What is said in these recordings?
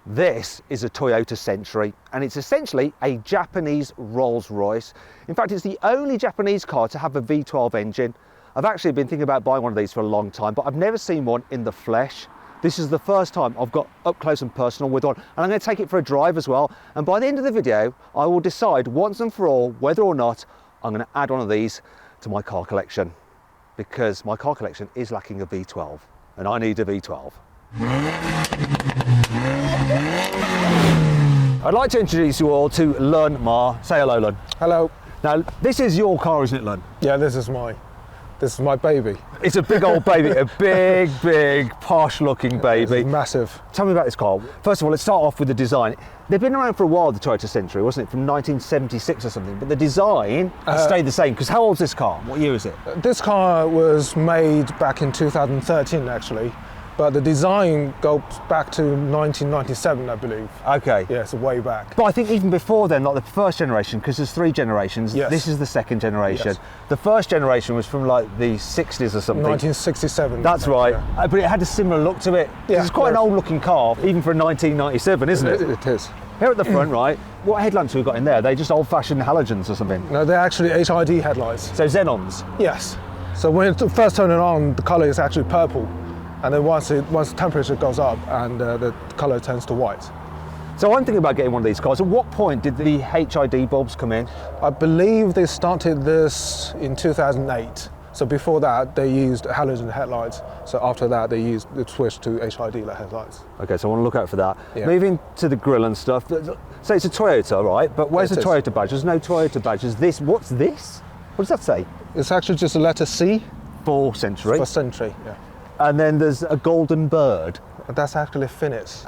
This is a Toyota Century, and it's essentially a Japanese Rolls-Royce. In fact, it's the only Japanese car to have a V12 engine. I've actually been thinking about buying one of these for a long time, but I've never seen one in the flesh. This is the first time I've got up close and personal with one, and I'm going to take it for a drive as well. And by the end of the video, I will decide once and for all whether or not I'm going to add one of these to my car collection, because my car collection is lacking a V12, and I need a V12. I'd like to introduce you all to Lun Ma. Say hello, Lun. Hello. Now, this is your car, isn't it, Lun? Yeah, this is my baby. It's a big old baby, a big, posh-looking baby. It's massive. Tell me about this car. First of all, let's start off with the design. They've been around for a while, the Toyota Century, wasn't it? From 1976 or something. But the design has stayed the same. Because how old's this car? What year is it? This car was made back in 2013, actually. But the design goes back to 1997, I believe. Okay. Yeah, it's way back. But I think even before then, like the first generation, because there's 3 generations, yes. This is the second generation. Yes. The first generation was from like the 60s or something. 1967. That's right. Yeah. But it had a similar look to it. Yeah, It's quite an old looking car, even for 1997, isn't it? It is. Here at the front, right, what headlamps have we got in there? Are they just old fashioned halogens or something? No, they're actually HID headlights. So xenons? Yes. So when you first turn it on, the color is actually purple. And then once the temperature goes up, and the color turns to white. So I'm thinking about getting one of these cars. At what point did the HID bulbs come in? I believe they started this in 2008. So before that, they used halogen headlights. So after that, they switched to HID headlights. Okay, so I want to look out for that. Yeah. Moving to the grille and stuff. So it's a Toyota, right? But where's the Toyota badge? There's no Toyota badge. What's this? What does that say? It's actually just a letter C. For Century. For Century, yeah. And then there's a golden bird. That's actually Finnish.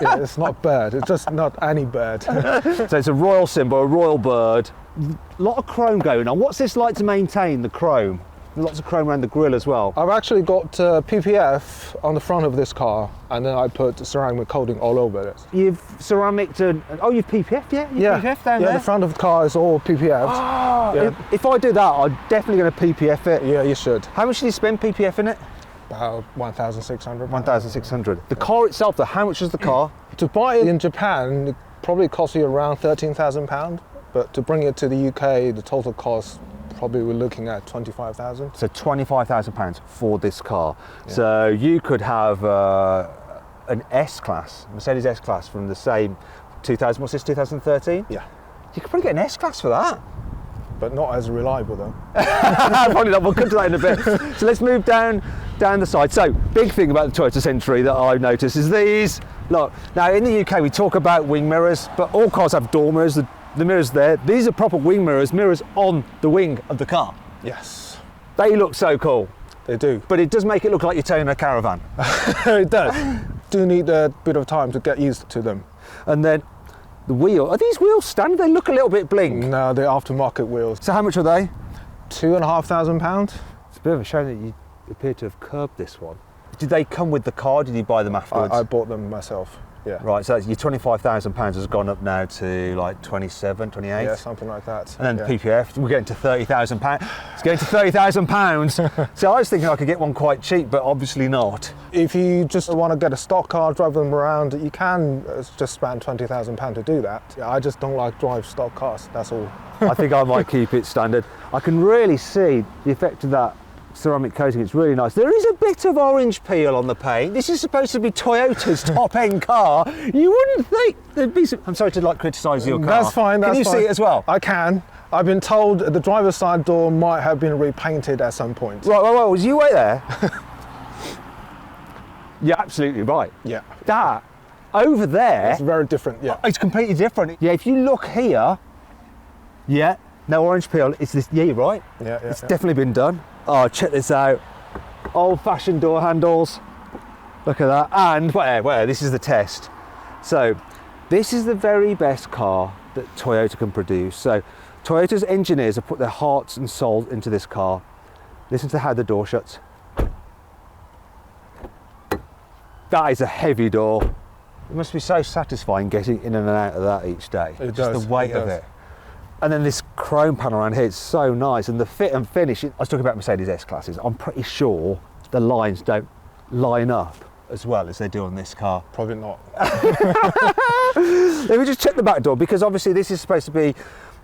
Yeah, it's not bird, it's just not any bird. So it's a royal symbol, a royal bird. A lot of chrome going on. What's this like to maintain, the chrome? Lots of chrome around the grille as well. I've actually got PPF on the front of this car, and then I put ceramic coating all over it. You've ceramic and you've PPF, yeah? PPF down there? Yeah, the front of the car is all PPF. Oh, yeah. If I do that, I'm definitely going to PPF it. Yeah, you should. How much did you spend PPF in it? About 1,600. 1,600. The car itself, though, how much is the car? To buy it in Japan, it probably costs you around £13,000, but to bring it to the UK, the total cost, probably we're looking at 25,000. So £25,000 for this car. Yeah. So you could have an S-Class, Mercedes S-Class from the same 2000, what's this, 2013? Yeah. You could probably get an S-Class for that. But not as reliable though. Probably not, we'll come to that in a bit. So let's move down the side. So, big thing about the Toyota Century that I've noticed is these. Look, now in the UK we talk about wing mirrors, but all cars have door mirrors, the mirrors there. These are proper wing mirrors on the wing of the car. Yes. They look so cool. They do. But it does make it look like you're towing a caravan. It does. Do need a bit of time to get used to them. And then the wheel, are these wheels standard? They look a little bit blink. No, they're aftermarket wheels. So how much are they? £2,500. It's a bit of a shame that you appear to have curbed this one. Did they come with the car? Did you buy them afterwards? I bought them myself, yeah. Right, so your £25,000 has gone up now to like 27, 28? Yeah, something like that. And then yeah. PPF, we're getting to £30,000. It's getting to £30,000. So I was thinking I could get one quite cheap, but obviously not. If you just want to get a stock car, drive them around, you can just spend £20,000 to do that. Yeah, I just don't like drive stock cars, that's all. I think I might keep it standard. I can really see the effect of that ceramic coating. It's really nice. There is a bit of orange peel on the paint. This is supposed to be Toyota's top-end car. You wouldn't think there'd be some... I'm sorry to criticise your car. That's fine, that's fine. Can you see it as well? I can. I've been told the driver's side door might have been repainted at some point. Right, was you wait there? You're absolutely right. Yeah. That, over there... It's very different, yeah. It's completely different. Yeah, if you look here, yeah, no orange peel. It's this, yeah, you're right. Yeah, It's definitely been done. Oh, check this out. Old-fashioned door handles. Look at that. And, where? This is the test. So, this is the very best car that Toyota can produce. So, Toyota's engineers have put their hearts and souls into this car. Listen to how the door shuts. That is a heavy door. It must be so satisfying getting in and out of that each day. It Just does, the weight of it. And then this chrome panel around here, it's so nice. And the fit and finish, I was talking about Mercedes S-Classes, I'm pretty sure the lines don't line up as well as they do on this car? Probably not. Let me just check the back door, because obviously this is supposed to be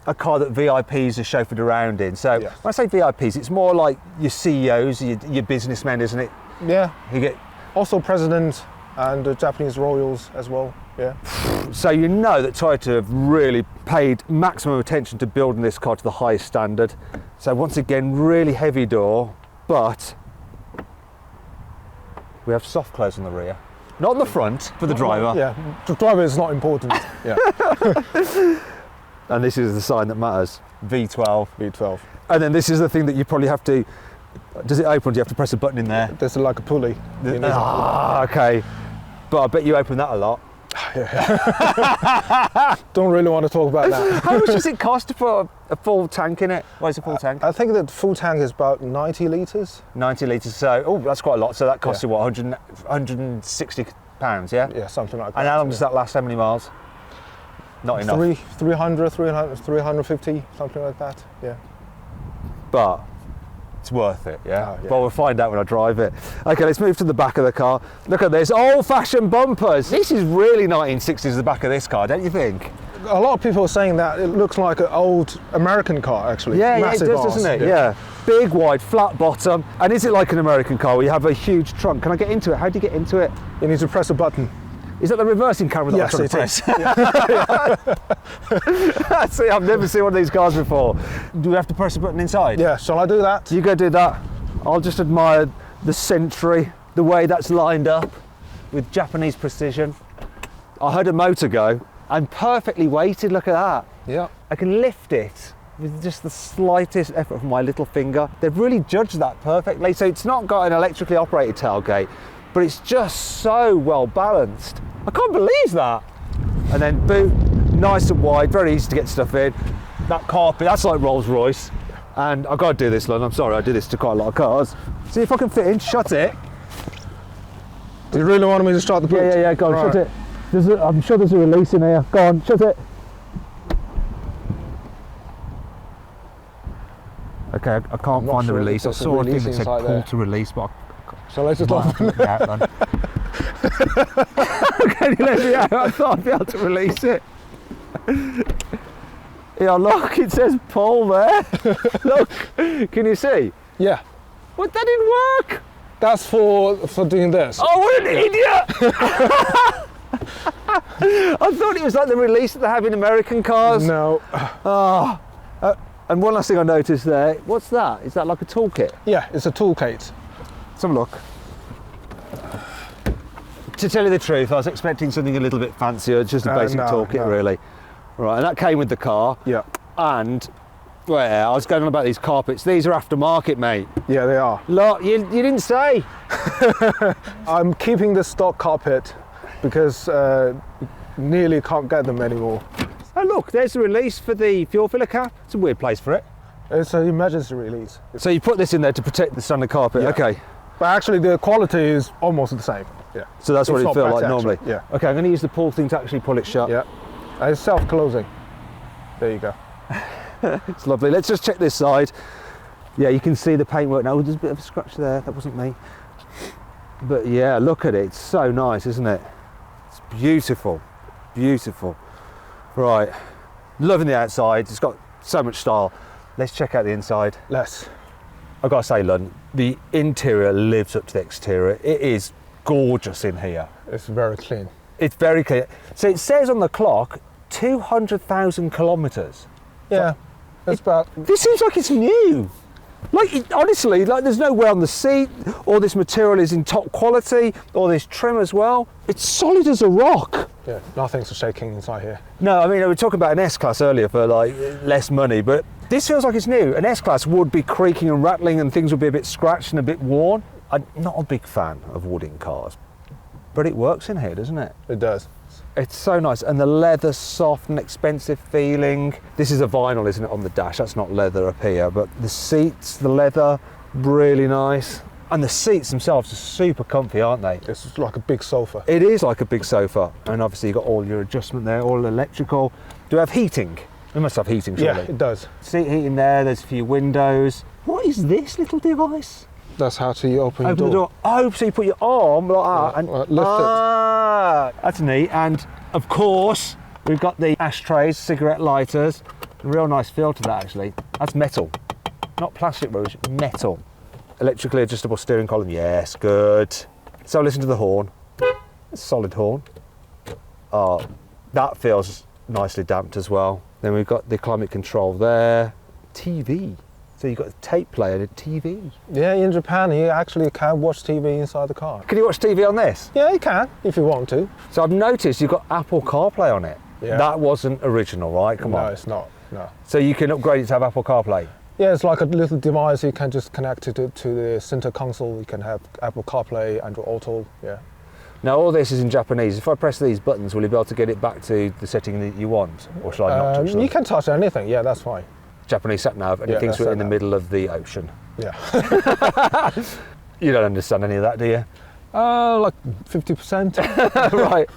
a car that VIPs are chauffeured around in. So Yes. when I say VIPs, it's more like your CEOs, your businessmen, isn't it? Yeah. You get, Also president and the Japanese royals as well. Yeah. so you know that Toyota have really paid maximum attention to building this car to the highest standard. So once again, really heavy door, but we have soft close on the rear. Not on the front, for the driver. Yeah. The driver is not important. Yeah. And this is the sign that matters. V12. V12. And then this is the thing that you probably have to, does it open? Do you have to press a button in there? There's like a pulley. You know. Ah, okay. But I bet you open that a lot. Don't really want to talk about that. How much does it cost to put a full tank in it? What is a full tank? I think that full tank is about 90 litres. 90 litres, so, oh, that's quite a lot. So that costs Yeah. you what, 160 pounds, yeah? Yeah, something like that. And how long does that last? How many miles? Not enough. 300, 350, something like that. Yeah. But it's worth it, yeah? Oh, yeah. Well, we'll find out when I drive it. Okay, let's move to the back of the car. Look at this, old-fashioned bumpers. This is really 1960s, the back of this car, don't you think? A lot of people are saying that it looks like an old American car, actually. Yeah, yeah, it Massive does, arse. doesn't it? Yeah. Big, wide, flat bottom. And is it like an American car where you have a huge trunk? Can I get into it? How do you get into it? You need to press a button. Is that the reversing camera that Yes, I'm it trying is. to press? See, I've never seen one of these cars before. Do we have to press a button inside? Yeah, shall I do that? You go do that. I'll just admire the Sentry, the way that's lined up with Japanese precision. I heard a motor go and perfectly weighted, look at that. Yeah. I can lift it with just the slightest effort from my little finger. They've really judged that perfectly. So it's not got an electrically operated tailgate, but it's just so well balanced. I can't believe that. And then boot, nice and wide, very easy to get stuff in. That carpet, that's like Rolls-Royce. And I've got to do this, Lon, I'm sorry, I do this to quite a lot of cars. See if I can fit in, shut it. Do you really want me to start the boot? Yeah, go on, Right. shut it. I'm sure there's a release in here. Go on, shut it. Okay, I can't not find the sure if release. I there's a saw a thing release that said inside pull there. to release, but Shall I just I open can't get it out, Lon. Can you let me out? I thought I'd be able to release it. Yeah, look, it says pull there. Look, can you see? Yeah. What, that didn't work. That's for doing this. Oh, what an idiot! I thought it was like the release that they have in American cars. No. Oh. And one last thing I noticed there, what's that? Is that like a toolkit? Yeah, it's a toolkit. Let's have a look. To tell you the truth, I was expecting something a little bit fancier, just a basic No, toolkit no. really. Right, and that came with the car. Yeah. And, well, I was going on about these carpets. These are aftermarket, mate. Yeah, they are. Look, you didn't say. I'm keeping the stock carpet because nearly can't get them anymore. Oh look, there's the release for the fuel filler cap. It's a weird place for it. It's an emergency release. So you put this in there to protect the standard carpet, Yeah. okay. But actually the quality is almost the same. Yeah. So that's what It's it not feels like better, normally. actually. Yeah. Okay, I'm going to use the pull thing to actually pull it shut. Yeah. And it's self-closing. There you go. It's lovely. Let's just check this side. Yeah, you can see the paintwork now. Oh, there's a bit of a scratch there. That wasn't me. But yeah, look at it. It's so nice, isn't it? It's beautiful. Beautiful. Right. Loving the outside. It's got so much style. Let's check out the inside. Less. I've got to say, Lon, the interior lives up to the exterior. It is gorgeous in here. It's very clean. It's very clear. So it says on the clock, 200,000 kilometres. Yeah. It's about This seems like it's new. Honestly, there's no wear on the seat, all this material is in top quality, all this trim as well. It's solid as a rock. yeah, nothing's shaking inside here. No, I mean, we were talking about an S-Class earlier for less money, but this feels like it's new. An S-Class would be creaking and rattling and things would be a bit scratched and a bit worn. I'm not a big fan of wood in cars, but it works in here, doesn't it? It does. It's so nice, and the leather's soft and expensive feeling. This is a vinyl, isn't it, on the dash? That's not leather up here, but the seats, the leather, really nice. And the seats themselves are super comfy, aren't they? It's like a big sofa. It is like a big sofa, and obviously you've got all your adjustment there, all electrical. Do you have heating? We must have heating, surely. Yeah, it does. Seat heating there, there's a few windows. What is this little device? That's how to open Open your the door. Oh, so you put your arm like that Yeah, and lift it. Ah, that's neat. And of course, we've got the ashtrays, cigarette lighters. A real nice feel to that actually. That's metal, not plastic, Rouge, metal. Electrically adjustable steering column, yes, good. So listen to the horn. It's a solid horn. Oh, that feels nicely damped as well. Then we've got the climate control there. TV. So you've got a tape player and a TV. Yeah, in Japan, you actually can watch TV inside the car. Can you watch TV on this? Yeah, you can, if you want to. So I've noticed you've got Apple CarPlay on it. Yeah. That wasn't original, right? Come No, on. it's not, no. So you can upgrade it to have Apple CarPlay? Yeah, it's like a little device. You can just connect it to the center console. You can have Apple CarPlay, Android Auto, yeah. Now all this is in Japanese. If I press these buttons, will you be able to get it back to the setting that you want? Or shall I not touch them? You can touch anything, yeah, that's fine. Japanese sat-nav, and Yeah, it thinks that's we're in the sat-nav. middle of the ocean. Yeah. You don't understand any of that, do you? Like 50%. Right.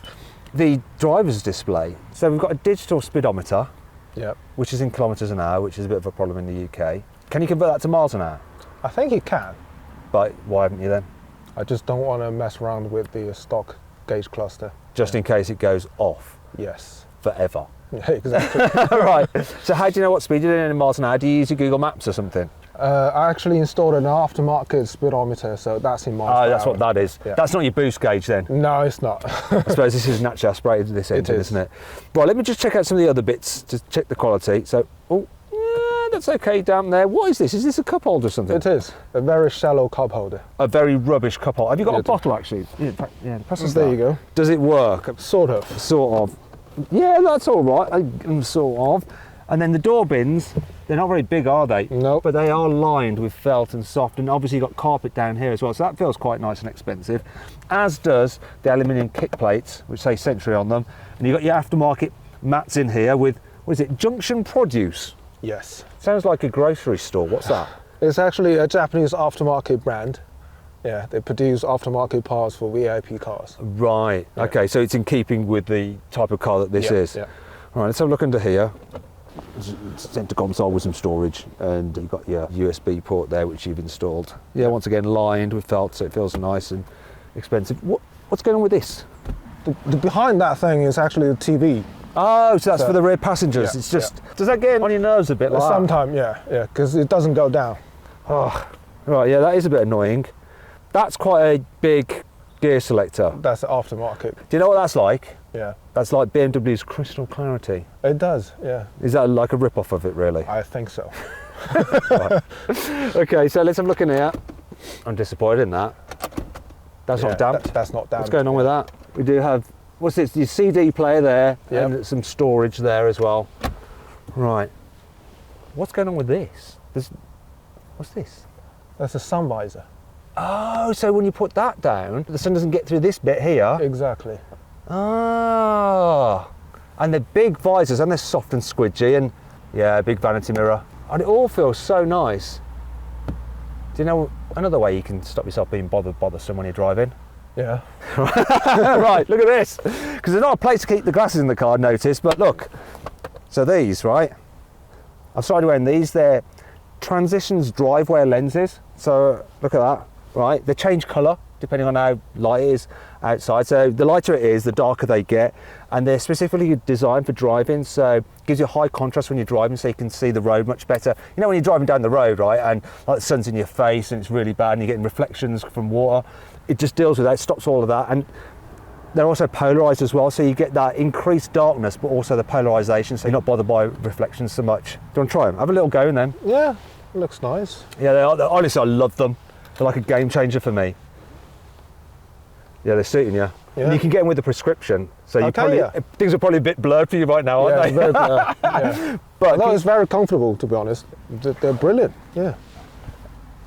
The driver's display. So we've got a digital speedometer, Yeah. which is in kilometres an hour, which is a bit of a problem in the UK. Can you convert that to miles an hour? I think you can. But why haven't you then? I just don't want to mess around with the stock gauge cluster. Just in case it goes off Yes. forever. Yeah, exactly. Right. So how do you know what speed you're doing in miles an hour? Do you use your Google Maps or something? I actually installed an aftermarket speedometer, so that's in miles Oh, per that's hour. what that is. Yeah. That's not your boost gauge then. No, it's not. I suppose this is naturally aspirated, this engine, is. isn't it? Right, let me just check out some of the other bits to check the quality. So, oh, yeah, that's okay down there. What is this? Is this a cup holder or something? It is a very shallow cup holder. A very rubbish cup holder. Have you got Yeah, a bottle actually? Yeah, in fact, yeah, press the There start. you go. Does it work? Sort of. Sort of. Yeah, that's all right. Sort of. And then the door bins, they're not very big, are they? Nope. But they are lined with felt and soft, and obviously you've got carpet down here as well, so that feels quite nice and expensive, as does the aluminium kick plates, which say Century on them. And you've got your aftermarket mats in here with, what is it, Junction Produce? Yes. Sounds like a grocery store. What's that? It's actually a Japanese aftermarket brand. Yeah, they produce aftermarket parts for VIP cars. Right. Yeah. Okay, so it's in keeping with the type of car that this Yeah, is. yeah. All right, let's have a look under here. Centre console with some storage, and you've got your USB port there which you've installed. Yeah, once again lined with felt, so it feels nice and expensive. What's going on with this? The behind that thing is actually the TV. Oh, so that's So- for the rear passengers. Yeah, It's just, does that get on your nerves a bit like that? Sometimes, yeah, because it doesn't go down. Oh, right, yeah, that is a bit annoying. That's quite a big gear selector. That's the aftermarket. Do you know what that's like? Yeah, That's like BMW's Crystal Clarity. it does. Yeah, Is that like a rip-off of it, really? I think so. Okay, so let's have a look in here. I'm disappointed in that. That's Yeah, not damp. That's not damp. What's going on with that? We do have, what's this? Your CD player there, Yep. and some storage there as well. Right. What's going on with this? What's this? That's a sun visor. Oh, so when you put that down, the sun doesn't get through this bit here. Exactly. Ah. And they're big visors, and they're soft and squidgy, and yeah, big vanity mirror. And it all feels so nice. Do you know another way you can stop yourself being bothersome when you're driving? Yeah. Right, look at this. Because there's not a place to keep the glasses in the car, notice, but look. So these, right? I've started wearing these. They're Transitions drive-wear lenses. So look at that, right? They change colour depending on how light it is outside. So the lighter it is, the darker they get. And they're specifically designed for driving, so it gives you high contrast when you're driving, so you can see the road much better. You know when you're driving down the road, right, and like the sun's in your face and it's really bad and you're getting reflections from water, it just deals with that, it stops all of that. And they're also polarised as well, so you get that increased darkness, but also the polarisation, so you're not bothered by reflections so much. Do you want to try them? Have a little go in them. Yeah, looks nice. Yeah, honestly, I love them. They're like a game changer for me. Yeah, they're suiting you. Yeah. And you can get them with a prescription, so you Okay, probably yeah. things are probably a bit blurred for you right now, aren't Yeah, they? it's very, yeah. But No, it's very comfortable, to be honest. They're brilliant. Yeah.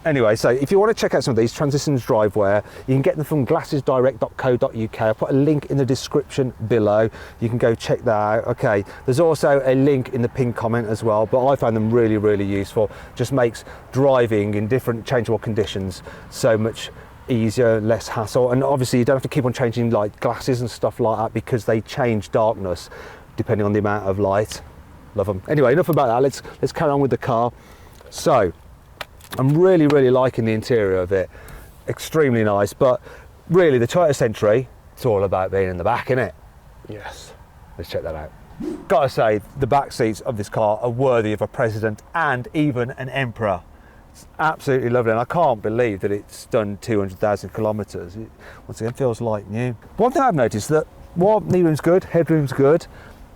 anyway, so if you want to check out some of these Transitions drivewear, you can get them from glassesdirect.co.uk. I'll put a link in the description below. You can go check that out. Okay, there's also a link in the pinned comment as well, but I found them really, really useful. Just makes driving in different changeable conditions so much easier, less hassle, and obviously you don't have to keep on changing like glasses and stuff like that because they change darkness depending on the amount of light. Love them. Anyway, enough about that. Let's carry on with the car. So I'm really, really liking the interior of it. Extremely nice, but really the Toyota Century, it's all about being in the back, innit? Yes. Let's check that out. Gotta say, the back seats of this car are worthy of a president and even an emperor. It's absolutely lovely, and I can't believe that it's done 200,000 kilometres. It, once again, feels like new. One thing I've noticed that while knee room's good, headroom's good,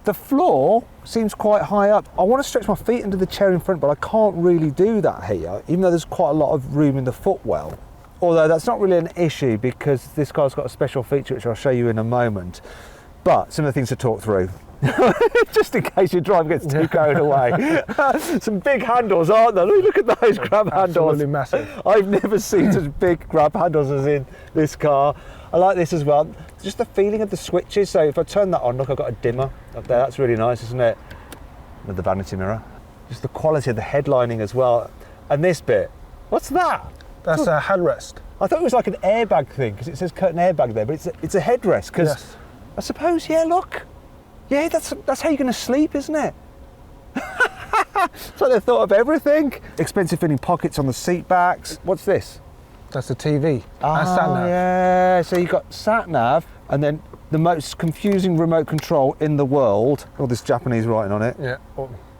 the floor seems quite high up. I want to stretch my feet into the chair in front, but I can't really do that here, even though there's quite a lot of room in the footwell. Although that's not really an issue because this car's got a special feature which I'll show you in a moment. But some of the things to talk through, just in case your drive gets too carried away. Some big handles, aren't there? Look at those grab handles. Absolutely massive. I've never seen such big grab handles as in this car. I like this as well. Just the feeling of the switches. So if I turn that on, look, I've got a dimmer up there. That's really nice, isn't it? With the vanity mirror. Just the quality of the headlining as well. And this bit, what's that? That's a headrest. I thought it was like an airbag thing because it says curtain airbag there, but it's a headrest. Because Yes. I suppose, yeah, look. Yeah, that's how you're going to sleep, isn't it? So they thought of everything. Expensive fitting pockets on the seat backs. What's this? That's the TV. Ah, sat nav. yeah. So you've got sat nav and then the most confusing remote control in the world. All this Japanese writing on it. Yeah.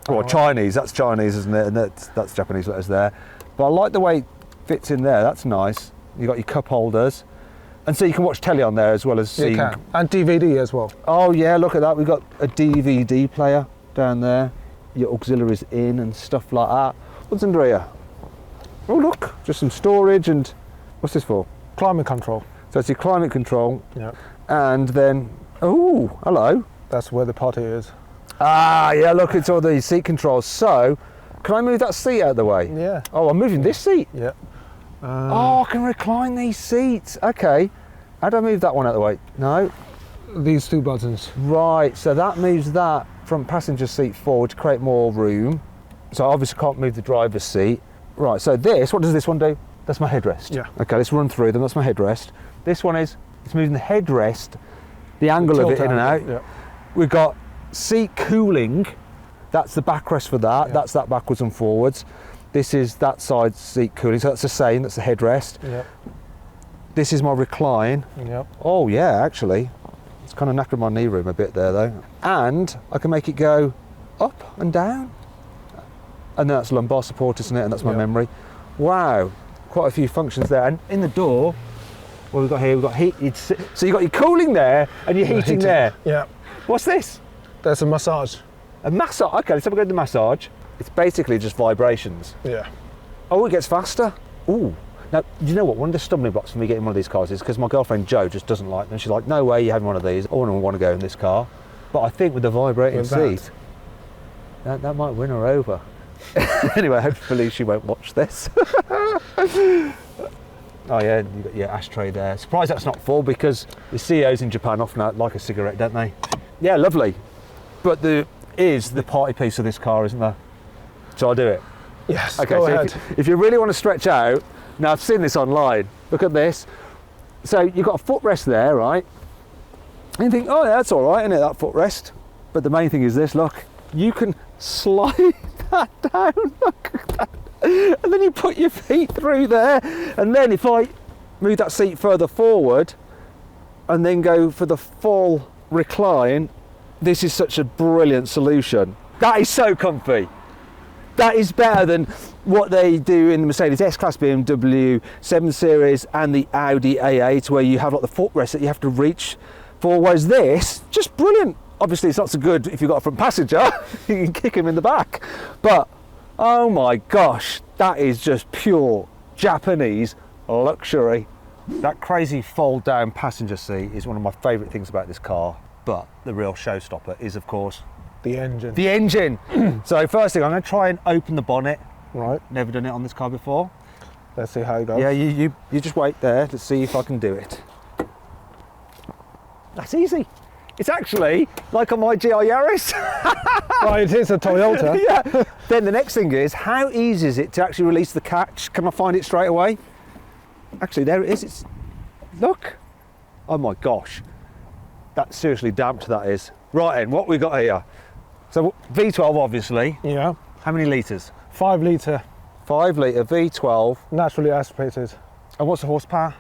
Or Chinese. That's Chinese, isn't it? And that's Japanese letters there. But I like the way it fits in there. That's nice. You've got your cup holders. And so you can watch telly on there as well as see. You can. And DVD as well. Oh yeah, look at that. We've got a DVD player down there. Your auxiliaries in and stuff like that. What's under here? Oh look, just some storage and what's this for? Climate control. So it's your climate control. Yeah. And then, oh, hello. That's where the potty is. Ah, yeah, look, it's all the seat controls. So, can I move that seat out of the way? Yeah. Oh, I'm moving this seat. Yeah. Oh, I can recline these seats. Okay. How do I move that one out of the way? No. These two buttons. Right, so that moves that front passenger seat forward to create more room. So I obviously can't move the driver's seat. Right, so this, what does this one do? That's my headrest. Yeah. Okay, let's run through them. That's my headrest. This one is, it's moving the headrest, the angle of it in and out. Yeah. We've got seat cooling. That's the backrest for that. Yeah. That's that backwards and forwards. This is that side seat cooling, so that's the same, that's the headrest. Yeah. This is my recline. Yep. Oh yeah, actually. It's kind of knackered my knee room a bit there though. And I can make it go up and down. And that's lumbar support, isn't it? And that's my memory. Wow, quite a few functions there. And in the door, what we've got here, we've got heat. So you've got your cooling there and your heating there. Yeah. What's this? That's a massage. A massage. Okay, let's have a go at the massage. It's basically just vibrations. Yeah. Oh, it gets faster. Ooh. Now, do you know what? One of the stumbling blocks for me getting one of these cars is because my girlfriend Jo just doesn't like them. She's like, no way you're having one of these. I wouldn't want to go in this car. But I think with the vibrating seat, that might win her over. Anyway, hopefully she won't watch this. Oh yeah, you've got your ashtray there. Surprised that's not full because the CEOs in Japan often like a cigarette, don't they? Yeah, lovely. But there is the party piece of this car, isn't there? So I'll do it. Yes, Okay, go so ahead. if you really want to stretch out, now I've seen this online, look at this. So you've got a footrest there, right? And you think, oh yeah, that's all right, isn't it, that footrest? But the main thing is this, look, you can slide that down, look at that. And then you put your feet through there. And then if I move that seat further forward and then go for the full recline, this is such a brilliant solution. That is so comfy. That is better than what they do in the Mercedes S-Class, BMW 7 Series and the Audi A8 where you have like the footrest that you have to reach for, whereas this, just brilliant. Obviously it's not so good if you've got a front passenger, you can kick him in the back. But oh my gosh, that is just pure Japanese luxury. That crazy fold down passenger seat is one of my favourite things about this car, but the real showstopper is of course The engine. the engine. So first thing, I'm going to try and open the bonnet. Right. Never done it on this car before. Let's see how it goes. Yeah, you just wait there to see if I can do it. That's easy. It's actually like on my GR Yaris. Right, it is a Toyota. Yeah. Then the next thing is, how easy is it to actually release the catch? Can I find it straight away? Actually, there it is. Look. Oh my gosh. That's seriously damped, that is. Right then, what we got here? So V12 obviously. Yeah. How many litres? 5 litre 5 litre V12. Naturally aspirated. And what's the horsepower?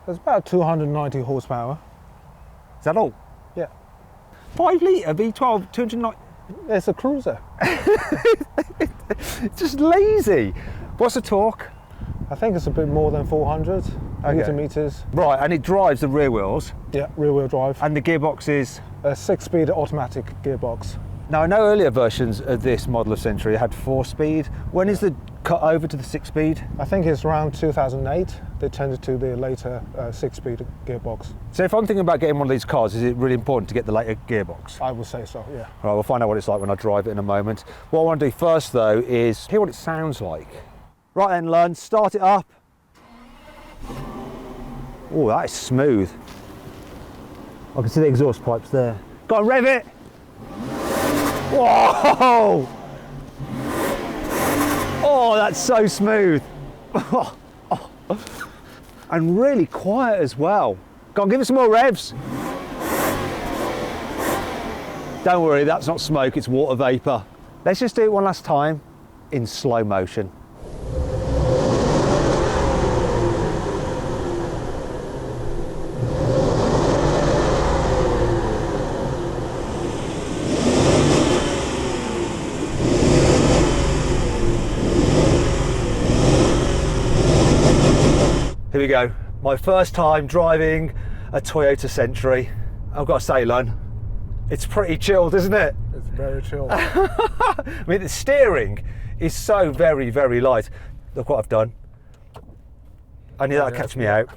It's about 290 horsepower. Is that all? Yeah. 5 litre V12, 290. It's a cruiser. It's just lazy. What's the torque? I think it's a bit more than 400 Newton meters. Right, and it drives the rear wheels. Yeah, rear wheel drive. And the gearbox is? A 6-speed automatic gearbox. Now, I know earlier versions of this model of Century had 4-speed. When is the cut over to the 6-speed? I think it's around 2008. They changed to the later 6-speed gearbox. So if I'm thinking about getting one of these cars, is it really important to get the later gearbox? I would say so, yeah. All right, we'll find out what it's like when I drive it in a moment. What I want to do first, though, is hear what it sounds like. Right then, Lern, start it up. Oh, that is smooth. I can see the exhaust pipes there. Got to rev it. Whoa! Oh, that's so smooth. And really quiet as well. Go on, give it some more revs. Don't worry, that's not smoke, it's water vapour. Let's just do it one last time in slow motion. Here we go, my first time driving a Toyota Century. I've got to say, Lon, it's pretty chilled, isn't it? It's very chilled. I mean, the steering is so very, very light. Look what I've done. I knew that'd catch me out.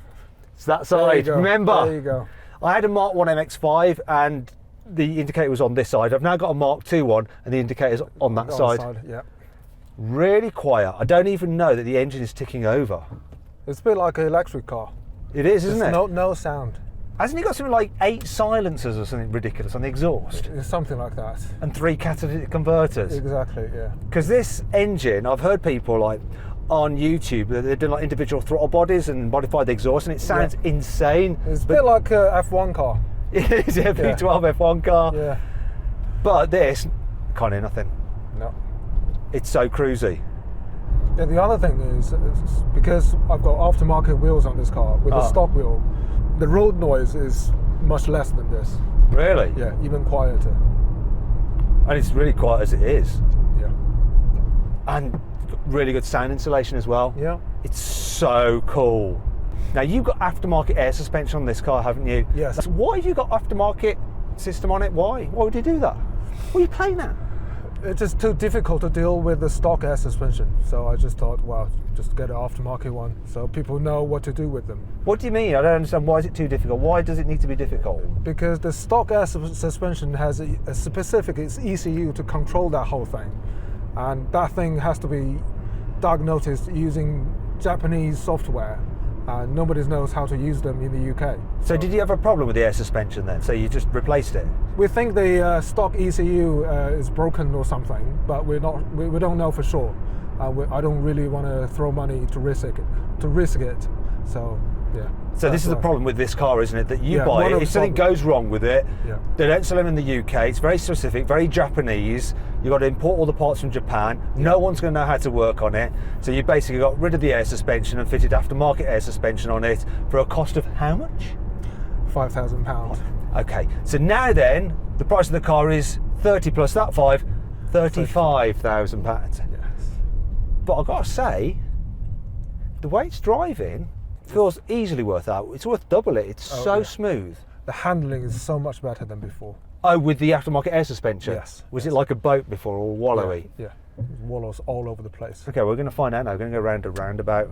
It's that side, remember? There you go. I had a Mark 1 MX-5 and the indicator was on this side. I've now got a Mark 2 one and the indicator's on that side. Yeah. Really quiet. I don't even know that the engine is ticking over. It's a bit like an electric car. It is, isn't it? No sound. Hasn't he got something like 8 silencers or something ridiculous on the exhaust? It's something like that. And 3 catalytic converters? Exactly, yeah. Because this engine, I've heard people like on YouTube, they've done like individual throttle bodies and modified the exhaust and it sounds insane. It's a bit like a F1 car. It is a V12 F1 car. Yeah. But this, can't hear nothing. No. It's so cruisy. Yeah, the other thing is because I've got aftermarket wheels on this car, with the stock wheel, the road noise is much less than this. Really? Yeah, even quieter. And it's really quiet as it is. Yeah. And really good sound insulation as well. Yeah. It's so cool. Now you've got aftermarket air suspension on this car, haven't you? Yes. Why have you got aftermarket system on it? Why? Why would you do that? What are you playing at? It's just too difficult to deal with the stock air suspension. So I just thought, well, just get an aftermarket one so people know what to do with them. What do you mean? I don't understand. Why is it too difficult? Why does it need to be difficult? Because the stock air suspension has a specific ECU to control that whole thing. And that thing has to be diagnosed using Japanese software. And nobody knows how to use them in the UK. So did you have a problem with the air suspension then? So you just replaced it? We think the stock ECU is broken or something, but we don't know for sure. I don't really want to throw money to risk it. So yeah. So this is the problem with this car, isn't it? That you buy it, if something goes wrong with it, Yeah. they don't sell them in the UK. It's very specific, very Japanese. You've got to import all the parts from Japan. No one's going to know how to work on it. So you basically got rid of the air suspension and fitted aftermarket air suspension on it for a cost of how much? £5,000. Okay, so now then, the price of the car is 30 plus that 5, £35,000. Yes. But I've got to say, the way it's driving feels easily worth that. It's worth double it. It's so smooth. The handling is so much better than before. Oh, with the aftermarket air suspension? Yes. Was it like a boat before, or wallowy? Yeah. Wallows all over the place. Okay, we're going to find out now. We're going to go round a roundabout.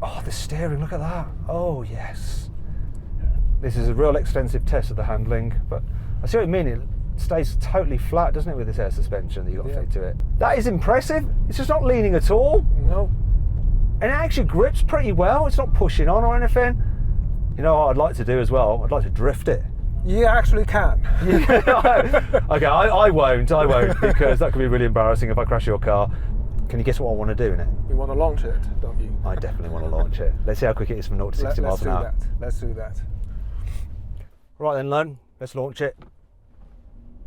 Oh, the steering, look at that. Oh, yes. This is a real extensive test of the handling, but I see what you mean. It stays totally flat, doesn't it, with this air suspension that you've got fitted to it? That is impressive. It's just not leaning at all. No. And it actually grips pretty well. It's not pushing on or anything. You know what I'd like to do as well? I'd like to drift it. You actually can. Okay, I won't, because that could be really embarrassing if I crash your car. Can you guess what I want to do in it? You want to launch it, don't you? I definitely want to launch it. Let's see how quick it is from 0 to 60 miles an hour. Let's do that. Right then, Lon, let's launch it.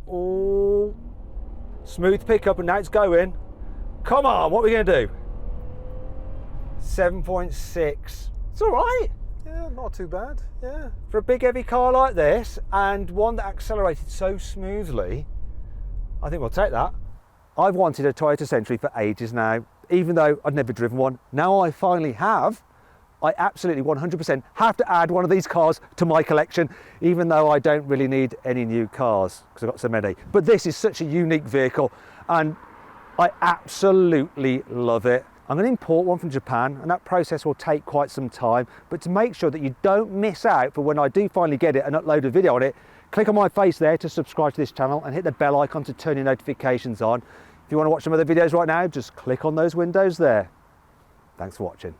Oh, Smooth pickup, and now it's going. Come on, what are we going to do? 7.6. It's all right. Yeah, not too bad. Yeah. For a big heavy car like this, and one that accelerated so smoothly, I think we'll take that. I've wanted a Toyota Century for ages now, even though I'd never driven one. Now I finally have. I absolutely 100% have to add one of these cars to my collection, even though I don't really need any new cars because I've got so many. But this is such a unique vehicle and I absolutely love it. I'm going to import one from Japan, and that process will take quite some time, but to make sure that you don't miss out for when I do finally get it and upload a video on it, click on my face there to subscribe to this channel and hit the bell icon to turn your notifications on. If you want to watch some other videos right now, just click on those windows there. Thanks for watching.